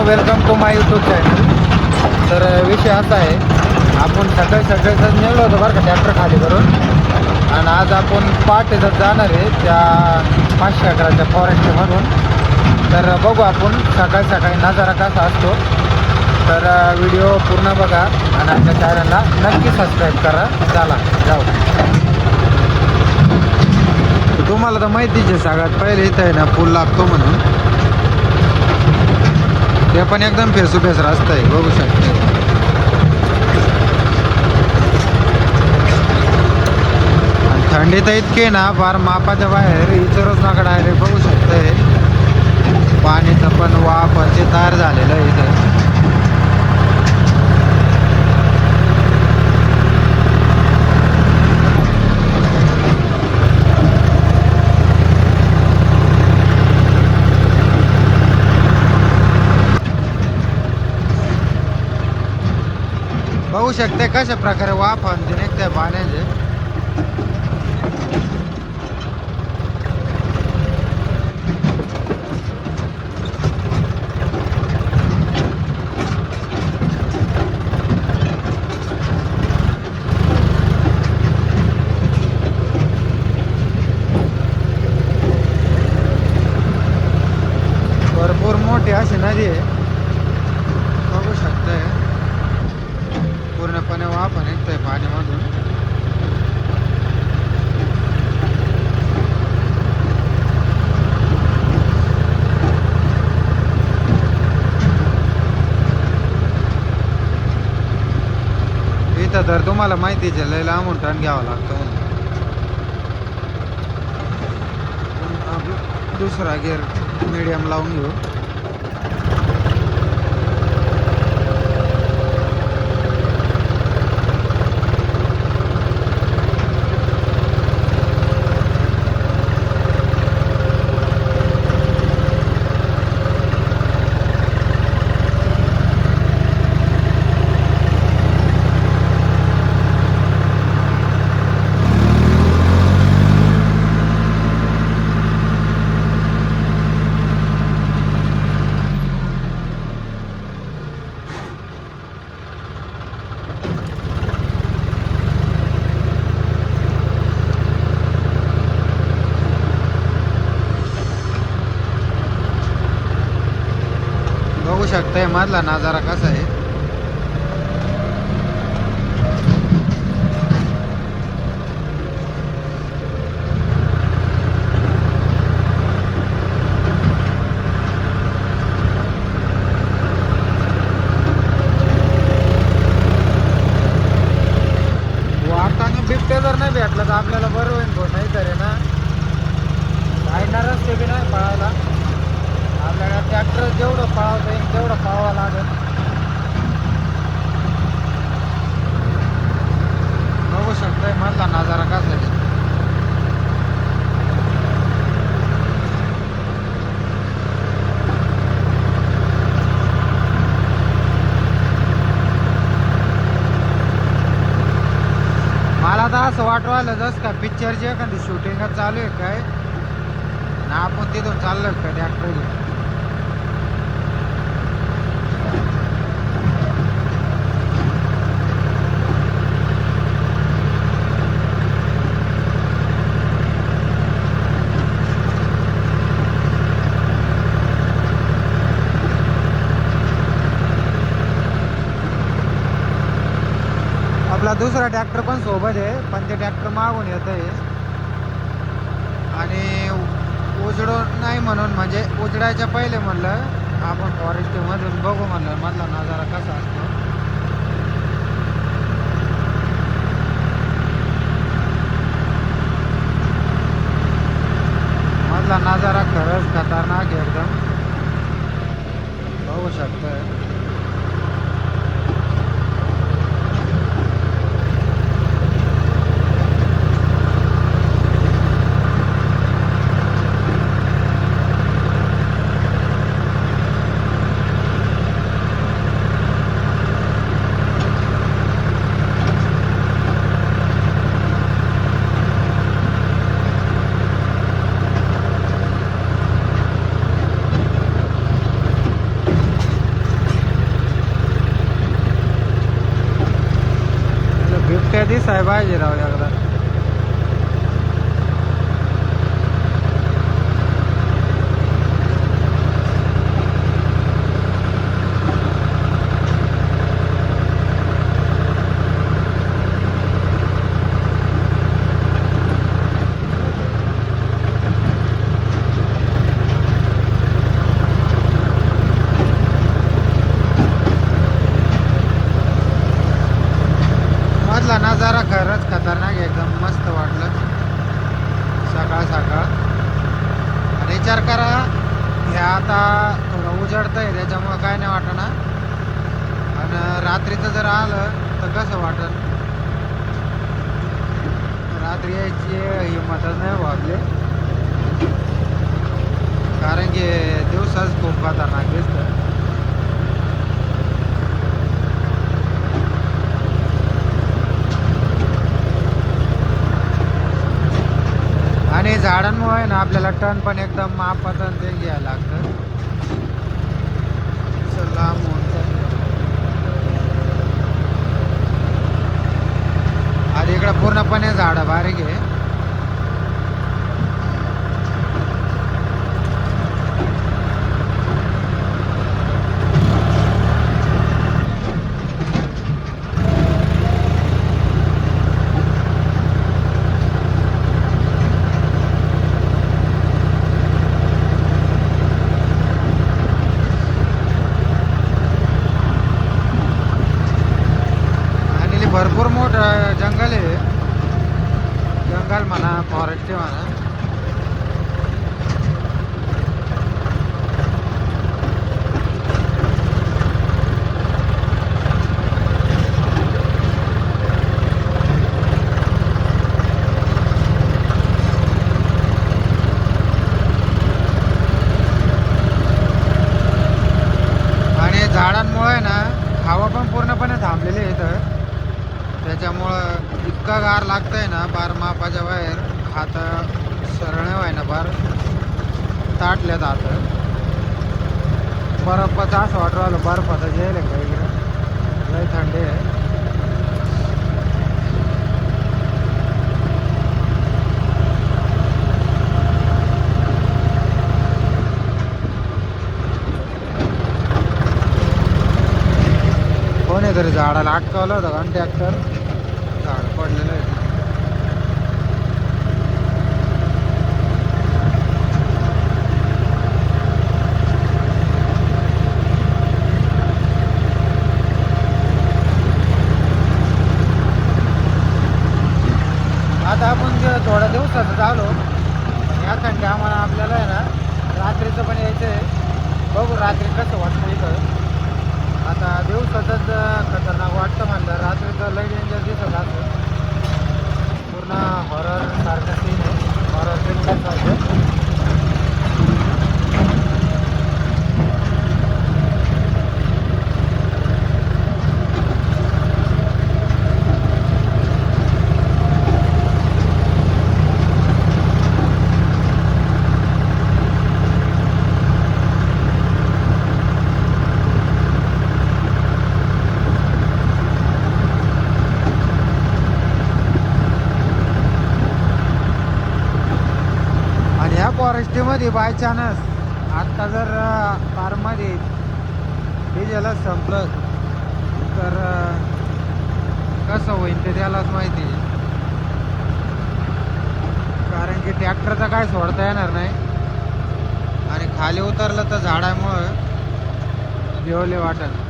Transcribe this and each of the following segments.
Welcome to my YouTube channel. तर विषय असा आहे, आपण सगळेच नेलो होतो बरं का ट्रॅक्टर खाली करून, आणि आज आपण पहाटे जाणार आहे त्या 500 एकराच्या फॉरेस्टमधून. तर बघू आपण सकाळी नजारा कसा असतो. तर व्हिडिओ पूर्ण बघा आणि आपल्या चॅनलला नक्की सबस्क्राईब करा. चला जाऊ. तुम्हाला तर माहितीच आहे, सगळ्यात पहिले इथं आहे ना पूल लागतो म्हणून. ते पण एकदम फेस टू फेस रस्ता आहे, बघू शकते. आणि थंडी तर इतकी ना फार मापाच्या बाहेर इचरच नका डायरेक्ट बघू शकते. पाणीचं पण वाफ ते तयार झालेलं आहे इथे. बघू शकते कशा प्रकारे वाफ आणते निघते पाण्याचे. भरपूर मोठी अशी नदी आहे, बघू शकते. पूर्णपणे वाफ निघतंय पाण्यामधून. इथं तर तुम्हाला माहितीच आहे, लय लांबून टर्न घ्यावा लागतो. दुसरा गिअर मीडियम लावून घेऊ. बघू शकताय मधला नजारा कसा आहे. वाटाने बिबटे जर नाही भेटला तर आपल्याला बरं होईल. नाही तर ना राहणारच ते बी नाही पळायला. आपल्याला ट्रॅक्टर जेवढं पळावता येईल तेवढं पळावं लागेल. बघू शकताय मधला नजारा कसा आहे. मला तर असं वाटू राहिलं जसं का पिक्चरची एखादी शूटिंगच चालू आहे काय ना, आपण तिथून चाललोय का ट्रॅक्टर घेऊन. आपला दुसरा ट्रॅक्टर पण सोबत आहे, पण ते ट्रॅक्टर मागून येत आहे. आणि उजडून नाही म्हणून, म्हणजे उजडायच्या पहिले म्हणलं आपण फॉरेस्ट मधून बघू म्हणलं मधला नजारा कसा असतो. मधला नजारा खरंच खतरनाक एकदम, बघू शकतोय. दिसाय पाहिजे राव एकदा. मधला नजारा खरंच खतरनाक एकदम मस्त वाटलं सकाळ सकाळ. आणि विचार करा हे आता थोडं उजळतं आहे त्याच्यामुळं काय नाही वाटणार. आणि रात्रीचं जर आलं तर कसं वाटल. रात्री यायची हिंमतच नाही वागले कारण की दिवसाच खूप खतरनाक दिसतं. आणि झाडांमुळे ना आपल्याला टर्न पण एकदम मापात ते घ्यायला लागतं. चला आधी इकडं पूर्णपणे झाडं बारीक आहे. भरपूर मोठं जंगल आहे. जंगल म्हणा फॉरेस्ट म्हणा. आणि झाडांमुळे ना हवा पण पूर्णपणे थांबलेली आहे इथं. त्याच्यामुळं इतका गार लागतंय ना बार मापाच्या बाहेर. हात सरळ व्हाय ना बार ताटल्यात हात. बर्फाचं असं वाटू राहिलं बर्फाचं जेल आहे का इकडं. लय थंडी आहे. कोणीतरी झाडाला अटकावलं होतं का ट्रॅक्टर. झाड पडलेलं आहे. आता आपण थोड्या दिवसाचं आलो यासाठी आम्हाला आपल्याला आहे ना रात्रीचं पण यायचं आहे. बघू रात्री कसं वाटतं इथं. आता दिवसाचंच खतरनाक वाटतं म्हणलं रात्रीचं लई डेंजर दिसत असं. पूर्ण हॉरर सारखं सीन आहे. हॉरर पिक्चर सारखं. फॉरेस्टमध्ये बाय चान्स आत्ता जर कारमध्ये डिझेलच संपलं तर कसं होईल ते त्यालाच माहिती. कारण की ट्रॅक्टरचा काय सोडता येणार नाही. आणि खाली उतरलं तर झाडामुळं जेवले वाटत.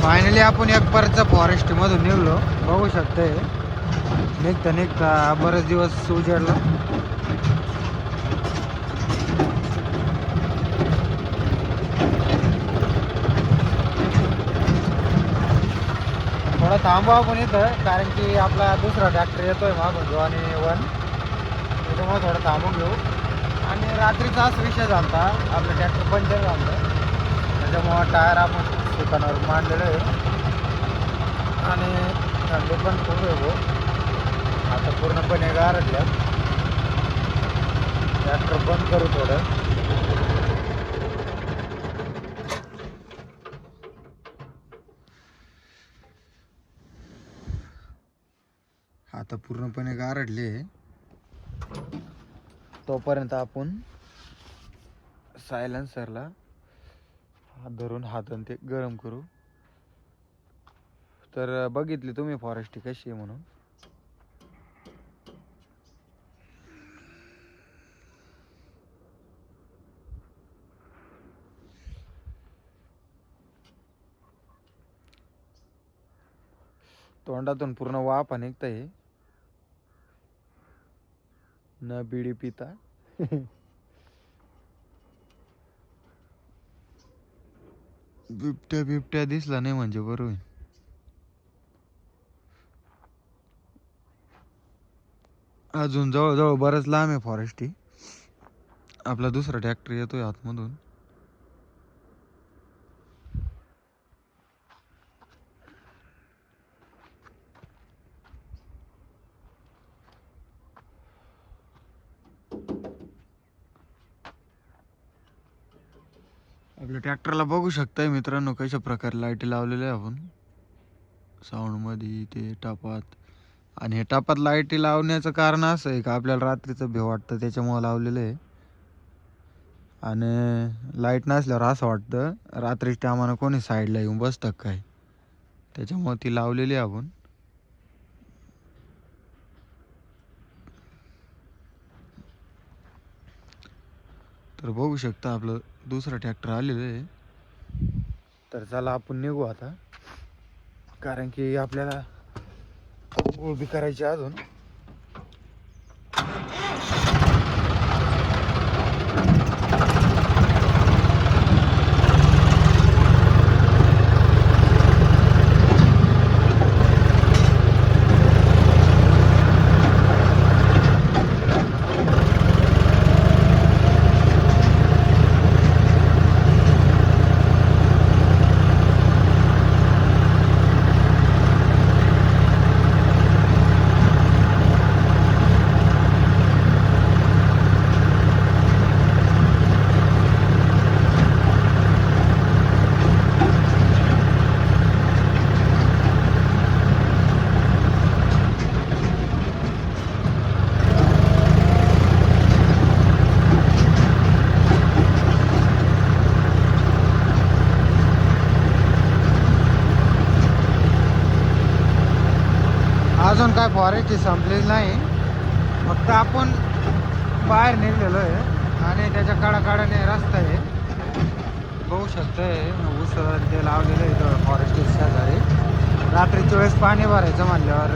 फायनली आपण एक परत फॉरेस्ट मधून निघलो. बघू शकते निघता बरेच दिवस उजेडला. थांबू आपण इथं, कारण की आपला दुसरा ट्रॅक्टर येतोय मागून जो आणि वन, त्याच्यामुळे थोडं थांबून घेऊ. आणि रात्रीचाच विषय झाला आपलं ट्रॅक्टर पंचर झालं, त्याच्यामुळं टायर आपण दुकानावर मांडलेलं आहे. आणि थंडी पण खूप आहे भाऊ, आता पूर्णपणे गारटल्या. ट्रॅक्टर बंद करू थोडं. आता पूर्णपणे गारटले, तोपर्यंत आपण सायलेन्सरला हात धरून हाताने ते गरम करू. तर बघितली तुम्ही फॉरेस्टी कशी आहे म्हणून. तोंडातून पूर्ण वाफ निघतंय, न बिडी पिता. बिबट्या बिबट्या दिसला नाही म्हणजे बरोबर. अजून जवळजवळ बरंच लांब आहे फॉरेस्टी. आपला दुसरा ट्रॅक्टर येतोय आतमधून. आपल्या ट्रॅक्टरला बघू शकताय मित्रांनो कशा प्रकारे लाईटी लावलेल्या आहे आपण. साऊंड मध्ये ते टापात. आणि हे टापात लाईटी लावण्याचं कारण असं आहे का आपल्याला रात्रीचं भेव वाटतं, त्याच्यामुळे लावलेलं आहे. आणि लाईट नसल्यावर असं वाटतं रात्रीच्या टायमानं कोणी साईडला येऊन बसतं काय, त्याच्यामुळे ती लावलेली आहे आपण. तर बघू शकता आपलं दुसरं ट्रॅक्टर आलेलं आहे. तर चला आपण निघू आता, कारण की आपल्याला उभी करायची अजून. अजून काय फॉरेस्ट संपलेली नाही, फक्त आपण बाहेर निघलेलो आहे आणि त्याच्या काढाने रस्ता आहे. बघू शकतोय ऊस ते लावलेलं आहे इथं फॉरेस्ट शेजारी. रात्रीच्या वेळेस पाणी भरायचं म्हणल्यावर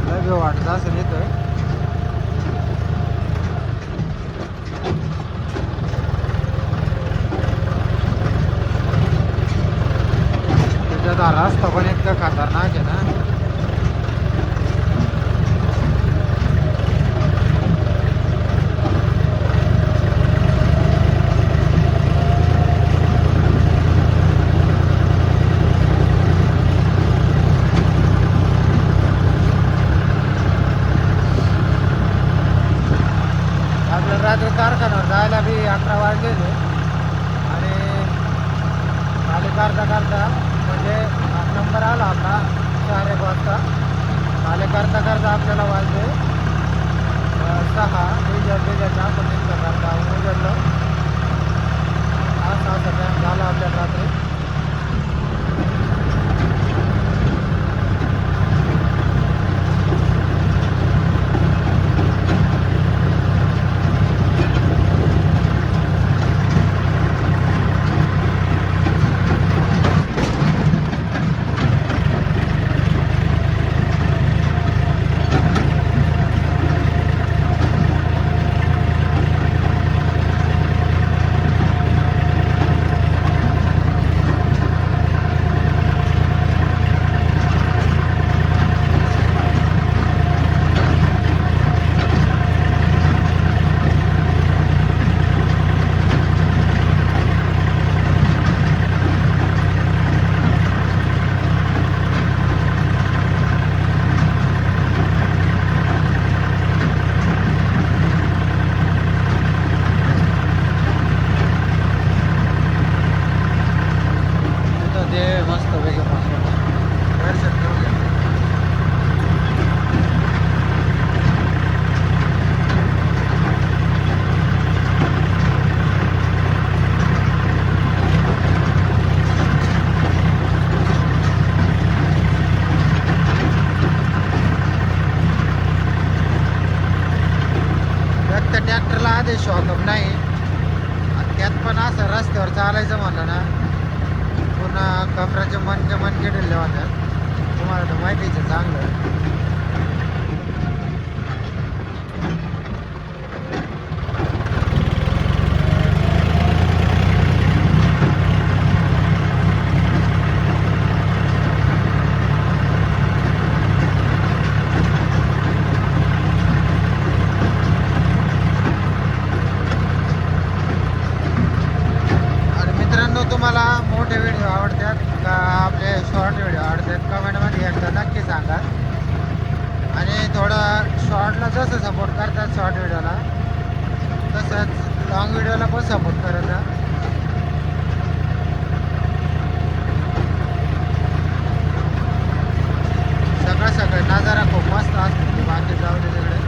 लय भेव वाटत असं इथं. त्याच्यात हा रस्ता पण इतका खतरनाक आहे ना. रात्री कारखान्यावर जायला बी 11 वाजलेले आणि खाली करता म्हणजे नंबर आला आपला 4-1 वाजता. खाली करता आपल्याला वाजले 6. डिझेलचा आपण निघतो करता उजडलं. असा टाईम झाला आपल्याला रात्री. त्यात पण असं रस्त्यावर चालायचं म्हणलं ना पुन्हा कमराचे मनके दिले होत्या. तुम्हाला तर माहितीच आहे चांगलं. तुम्हाला मोठे व्हिडिओ आवडतात का आपले शॉर्ट व्हिडिओ आवडतात कमेंटमध्ये एकदा नक्की सांगा. आणि थोडं शॉर्टला जसं सपोर्ट करतात शॉर्ट व्हिडिओला तसंच लॉंग व्हिडिओला पण सपोर्ट करायचा. सगळं नजारा खूप मस्त असतो बाकी जाऊ दे तिकडे.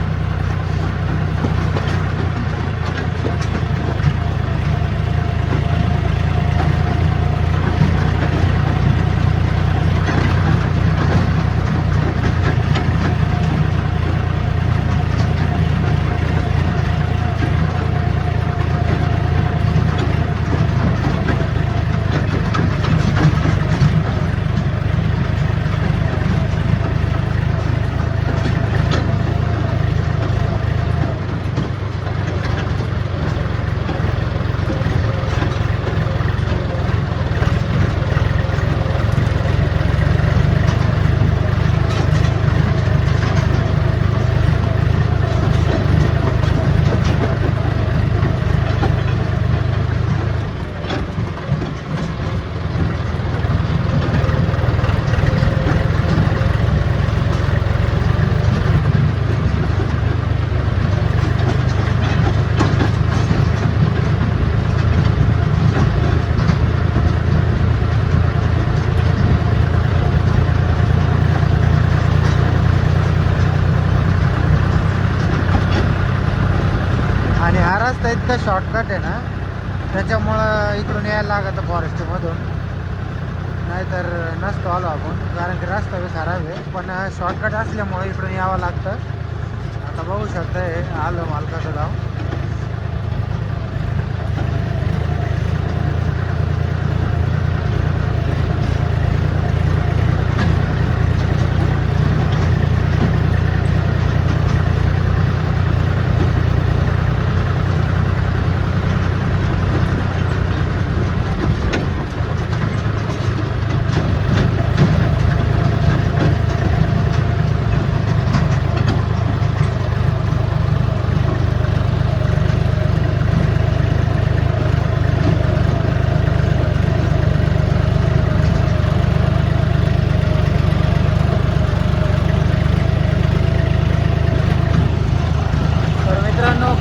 आणि हा रस्ता इतका शॉर्टकट आहे ना त्याच्यामुळं इकडून यायला लागतं फॉरेस्टमधून. नाहीतर नसतो आलो आपण कारण की रस्ता बी खराब आहे पण शॉर्टकट असल्यामुळे इकडून यावं लागतं. आता बघू शकता हे आलं मालकाचं गाव.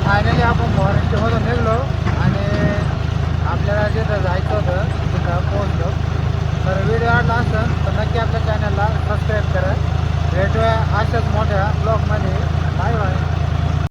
फायनली आपण फॉरेस्टमधून निघलो आणि आपल्याला जिथं जायचं होतं तिथं पोहोचलो. तर व्हिडिओ आवडला असेल तर नक्की आपल्या चॅनलला सबस्क्राईब करा. भेटूया अशाच मोठ्या ब्लॉगमध्ये. Bye bye.